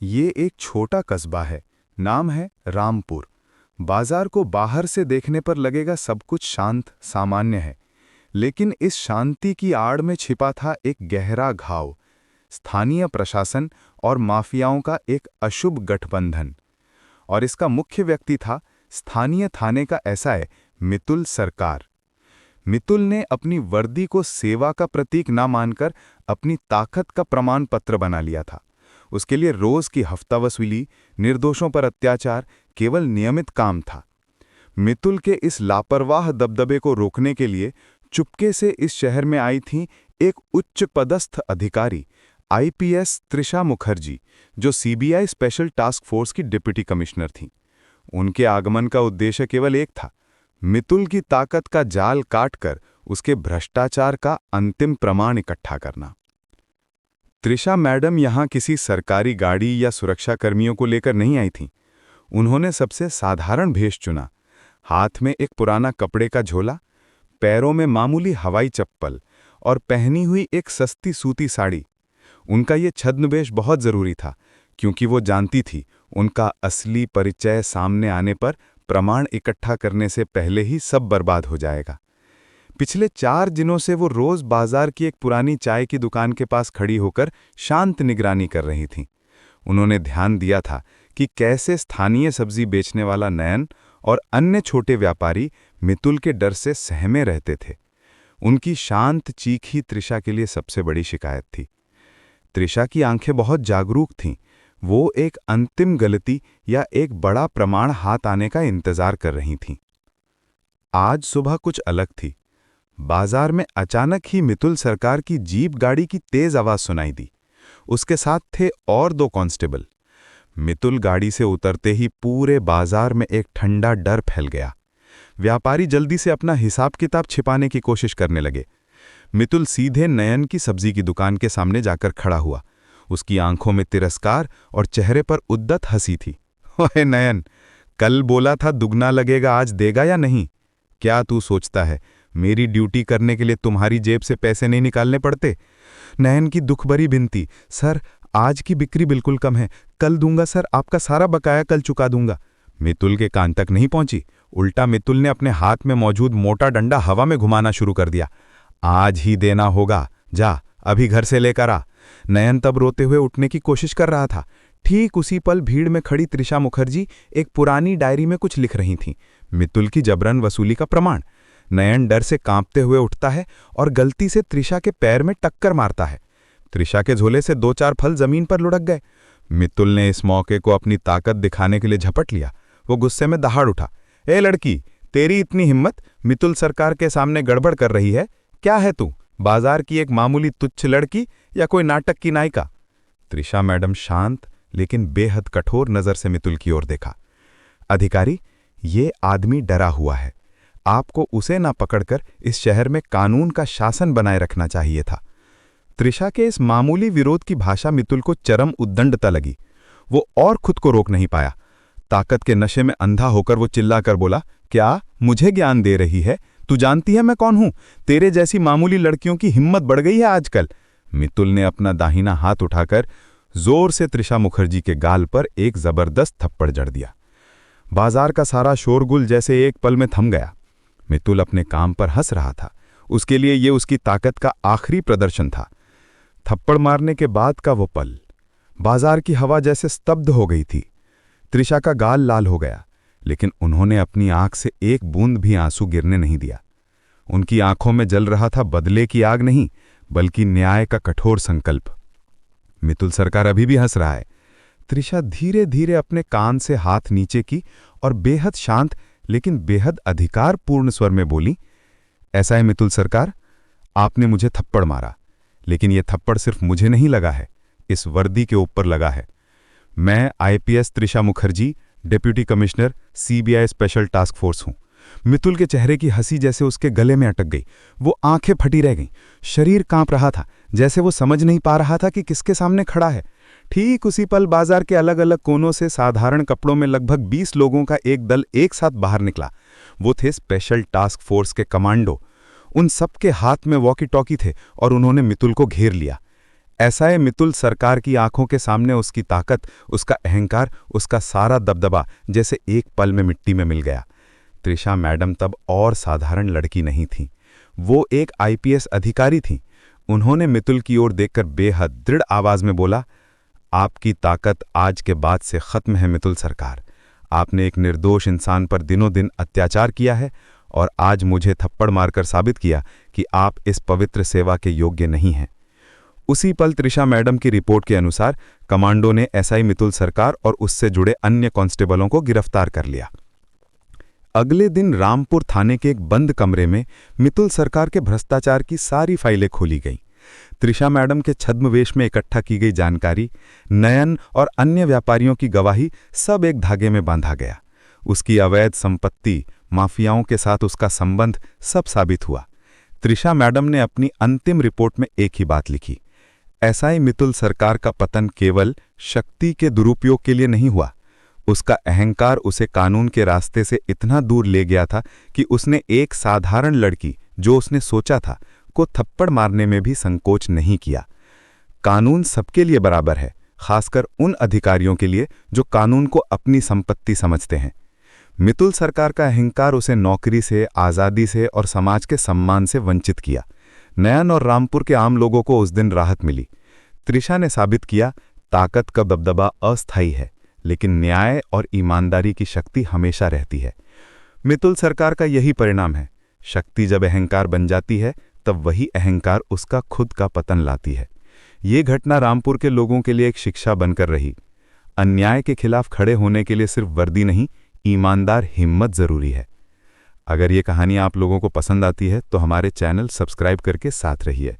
ये एक छोटा कस्बा है। नाम है रामपुर। बाजार को बाहर से देखने पर लगेगा सब कुछ शांत सामान्य है, लेकिन इस शांति की आड़ में छिपा था एक गहरा घाव। स्थानीय प्रशासन और माफियाओं का एक अशुभ गठबंधन। और इसका मुख्य व्यक्ति था स्थानीय थाने का एसआई मितुल सरकार। मितुल ने अपनी वर्दी को सेवा का प्रतीक न मानकर अपनी ताकत का प्रमाण पत्र बना लिया था। उसके लिए रोज की हफ्ता वसूली, निर्दोषों पर अत्याचार केवल नियमित काम था। मितुल के इस लापरवाह दबदबे को रोकने के लिए चुपके से इस शहर में आई थी एक उच्च पदस्थ अधिकारी, आईपीएस त्रिशा मुखर्जी, जो सीबीआई स्पेशल टास्क फोर्स की डिप्टी कमिश्नर थीं। उनके आगमन का उद्देश्य केवल एक था, मितुल की ताकत का जाल काटकर उसके भ्रष्टाचार का अंतिम प्रमाण इकट्ठा करना। त्रिशा मैडम यहां किसी सरकारी गाड़ी या सुरक्षाकर्मियों को लेकर नहीं आई थीं। उन्होंने सबसे साधारण भेष चुना। हाथ में एक पुराना कपड़े का झोला, पैरों में मामूली हवाई चप्पल और पहनी हुई एक सस्ती सूती साड़ी। उनका ये छद्मवेश बहुत जरूरी था, क्योंकि वो जानती थी उनका असली परिचय सामने आने पर प्रमाण इकट्ठा करने से पहले ही सब बर्बाद हो जाएगा। पिछले 4 दिनों से वो रोज बाजार की एक पुरानी चाय की दुकान के पास खड़ी होकर शांत निगरानी कर रही थीं। उन्होंने ध्यान दिया था कि कैसे स्थानीय सब्जी बेचने वाला नयन और अन्य छोटे व्यापारी मितुल के डर से सहमे रहते थे। उनकी शांत चीख ही त्रिशा के लिए सबसे बड़ी शिकायत थी। त्रिशा की आंखें बहुत जागरूक थीं। वो एक अंतिम गलती या एक बड़ा प्रमाण हाथ आने का इंतजार कर रही थीं। आज सुबह कुछ अलग थी। बाजार में अचानक ही मितुल सरकार की जीप गाड़ी की तेज आवाज सुनाई दी। उसके साथ थे और 2 कांस्टेबल। मितुल गाड़ी से उतरते ही पूरे बाजार में एक ठंडा डर फैल गया। व्यापारी जल्दी से अपना हिसाब किताब छिपाने की कोशिश करने लगे। मितुल सीधे नयन की सब्जी की दुकान के सामने जाकर खड़ा हुआ। उसकी आंखों में तिरस्कार और चेहरे पर उद्दत हंसी थी। ओए नयन, कल बोला था दुगना लगेगा, आज देगा या नहीं? क्या तू सोचता है मेरी ड्यूटी करने के लिए तुम्हारी जेब से पैसे नहीं निकालने पड़ते? नयन की दुखभरी विनती, सर आज की बिक्री बिल्कुल कम है, कल दूंगा सर, आपका सारा बकाया कल चुका दूंगा। मितुल के कान तक नहीं पहुंची। उल्टा मितुल ने अपने हाथ में मौजूद मोटा डंडा हवा में घुमाना शुरू कर दिया। आज ही देना होगा, जा अभी घर से लेकर आ। नयन तब रोते हुए उठने की कोशिश कर रहा था। ठीक उसी पल भीड़ में खड़ी त्रिशा मुखर्जी एक पुरानी डायरी में कुछ लिख रही थीं। मितुल की जबरन वसूली का प्रमाण। नयन डर से कांपते हुए उठता है और गलती से त्रिशा के पैर में टक्कर मारता है। त्रिशा के झोले से 2-4 फल जमीन पर लुढ़क गए। मितुल ने इस मौके को अपनी ताकत दिखाने के लिए झपट लिया। वो गुस्से में दहाड़ उठा, ए लड़की, तेरी इतनी हिम्मत, मितुल सरकार के सामने गड़बड़ कर रही है? क्या है तू, बाजार की एक मामूली तुच्छ लड़की या कोई नाटक की नायिका? त्रिशा मैडम शांत लेकिन बेहद कठोर नजर से मितुल की ओर देखा। अधिकारी, ये आदमी डरा हुआ है। आपको उसे ना पकड़कर इस शहर में कानून का शासन बनाए रखना चाहिए था। त्रिशा के इस मामूली विरोध की भाषा मितुल को चरम उद्दंडता लगी। वो और खुद को रोक नहीं पाया। ताकत के नशे में अंधा होकर वो चिल्लाकर बोला, क्या मुझे ज्ञान दे रही है? तू जानती है मैं कौन हूं? तेरे जैसी मामूली लड़कियों की हिम्मत बढ़ गई है आजकल। मितुल ने अपना दाहिना हाथ उठाकर जोर से त्रिशा मुखर्जी के गाल पर एक जबरदस्त थप्पड़ जड़ दिया। बाजार का सारा शोरगुल जैसे एक पल में थम गया। मितुल अपने काम पर हंस रहा था। उसके लिए ये उसकी ताकत का आखिरी प्रदर्शन था। थप्पड़ मारने के बाद का वो पल, बाजार की हवा जैसे स्तब्ध हो गई थी। त्रिशा का गाल लाल हो गया, लेकिन उन्होंने अपनी आंख से एक बूंद भी आंसू गिरने नहीं दिया। उनकी आंखों में जल रहा था बदले की आग नहीं, बल्कि न्याय का कठोर संकल्प। मितुल सरकार अभी भी हंस रहा है। त्रिशा धीरे धीरे अपने कान से हाथ नीचे की और बेहद शांत लेकिन बेहद अधिकारपूर्ण स्वर में बोली, ऐसा है मितुल सरकार, आपने मुझे थप्पड़ मारा, लेकिन यह थप्पड़ सिर्फ मुझे नहीं लगा है, इस वर्दी के ऊपर लगा है। मैं IPS Trisha Mukherjee, deputy commissioner, CBI special task force हूं। मितुल के चेहरे की हंसी जैसे उसके गले में अटक गई। वो आंखें फटी रह गईं, शरीर कांप रहा था, जैसे वो समझ नहीं पा रहा था कि किसके सामने खड़ा है। ठीक उसी पल बाजार के अलग अलग कोनों से साधारण कपड़ों में लगभग 20 लोगों का एक दल एक साथ बाहर निकला। वो थे स्पेशल टास्क फोर्स के कमांडो। उन सबके हाथ में वॉकी टॉकी थे और उन्होंने मितुल को घेर लिया। एसआई मितुल सरकार की आंखों के सामने उसकी ताकत, उसका अहंकार, उसका सारा दबदबा जैसे एक पल में मिट्टी में मिल गया। त्रिशा मैडम तब और साधारण लड़की नहीं थी, वो एक आईपीएस अधिकारी थी। उन्होंने मितुल की ओर देखकर बेहद दृढ़ आवाज में बोला, आपकी ताकत आज के बाद से खत्म है मितुल सरकार। आपने एक निर्दोष इंसान पर दिनों दिन अत्याचार किया है और आज मुझे थप्पड़ मारकर साबित किया कि आप इस पवित्र सेवा के योग्य नहीं हैं। उसी पल त्रिशा मैडम की रिपोर्ट के अनुसार कमांडो ने एसआई मितुल सरकार और उससे जुड़े अन्य कांस्टेबलों को गिरफ्तार कर लिया। अगले दिन रामपुर थाने के एक बंद कमरे में मितुल सरकार के भ्रष्टाचार की सारी फाइलें खोली गईं। त्रिशा मैडम के छद्मवेश में इकट्ठा की गई जानकारी, नयन और अन्य व्यापारियों की गवाही सब एक धागे में बांधा गया। उसकी अवैध संपत्ति, माफियाओं के साथ उसका संबंध सब साबित हुआ। त्रिशा मैडम ने अपनी अंतिम रिपोर्ट में एक ही बात लिखी, एसआई मितुल सरकार का पतन केवल शक्ति के दुरुपयोग के लिए नहीं हुआ। उसका अहंकार उसे कानून के रास्ते से इतना दूर ले गया था कि उसने एक साधारण लड़की, जो उसने सोचा था, को थप्पड़ मारने में भी संकोच नहीं किया। कानून सबके लिए बराबर है, खासकर उन अधिकारियों के लिए जो कानून को अपनी संपत्ति समझते हैं। मितुल सरकार का अहंकार उसे नौकरी से, आज़ादी से और समाज के सम्मान से वंचित किया। नयन और रामपुर के आम लोगों को उस दिन राहत मिली। त्रिशा ने साबित किया, ताकत का दबदबा अस्थायी है, लेकिन न्याय और ईमानदारी की शक्ति हमेशा रहती है। मितुल सरकार का यही परिणाम है, शक्ति जब अहंकार बन जाती है तब वही अहंकार उसका खुद का पतन लाती है। ये घटना रामपुर के लोगों के लिए एक शिक्षा बनकर रही। अन्याय के खिलाफ खड़े होने के लिए सिर्फ वर्दी नहीं, ईमानदार हिम्मत जरूरी है। अगर ये कहानी आप लोगों को पसंद आती है तो हमारे चैनल सब्सक्राइब करके साथ रहिए।